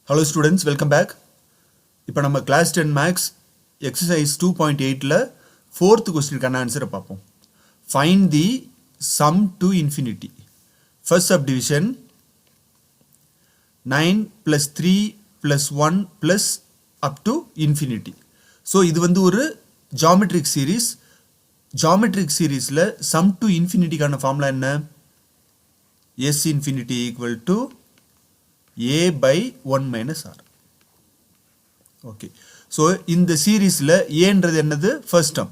Hello students, welcome back. இப்போ நம்ம class 10 maths exercise 2.8ல 4th questionக்கான ஆன்சரை பார்ப்போம். Find the sum to infinity. First subdivision 9 plus 3 plus 1 plus up to infinity. So இது வந்து ஒரு geometric series. Geometric seriesல sum to infinityக்கான ஃபார்முலா என்ன? S infinity equal to a by 1 minus r. Okay. So in the series la a என்றது என்னது first term.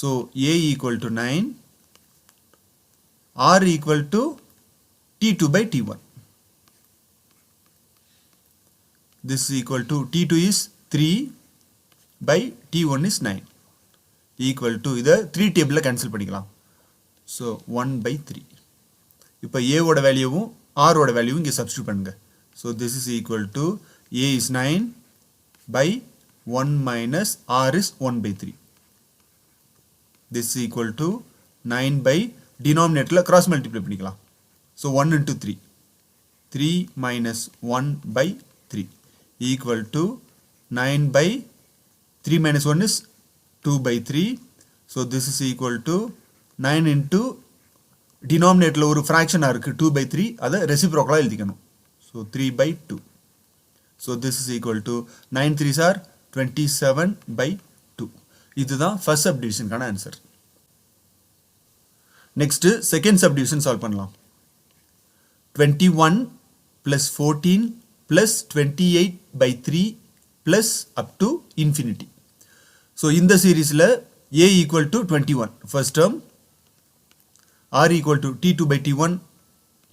So a equal to 9, r equal to t2 by t1. This is equal to t2 is 3 by t1 is 9 equal to இதை 3 table cancel பண்ணிக்கலாம். So 1 by 3. இப்போ a ஓட வேல்யூவும் r ஓட வேல்யூவும் இங்கே substitute பண்ணுங்க. So this is equal to a is 9 by 1 minus r is 1 by 3. This is equal to 9 by denominator cross multiply பண்ணிக்கலாம். So 1 into 3. 3 minus 1 by 3 equal to 9 by 3 minus 1 is 2 by 3. So this is equal to 9 into denominator ஒரு fraction இருக்கு 2 by 3 அதை reciprocal எழுதிக்கணும். So 3 by 2. So this is equal to 9 3s are 27 by 2. இதுதான் first subdivision கான answer. Next second subdivision solve பண்ணலாம். 21 plus 14 plus 28 by 3 plus up to infinity. So இந்த seriesல a equal to 21 first term, r equal to t2 by t1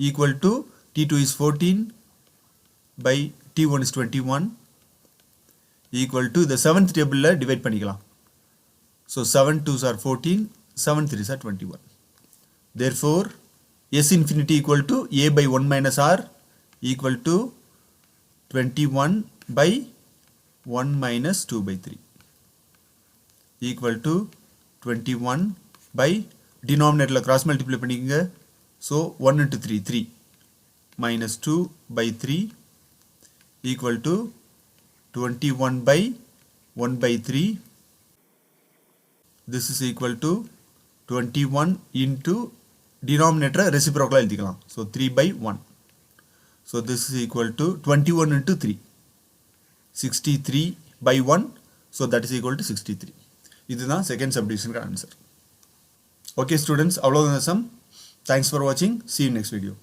equal to t2 is 14 by t1 is 21 equal to the 7th table divide பண்ணிக்கலாம். So 7 2s are 14, 7 3s are 21. Therefore s infinity equal to a by 1 minus r equal to 21 by 1 minus 2 by 3 equal to 21 by denominator cross multiply பண்ணிக்கங்க. So 1 into 3 3 minus 2 by 3 equal to 21 by 1 by 3. This is equal to 21 into denominator reciprocal எழுதிக்கலாம். So 3 by 1. So this is equal to 21 into 3. 63 by 1. So that is equal to 63. இதுதான் second subdivision answer. Okay students, அவ்வளவுதான் sum. Thanks for watching. See you next video.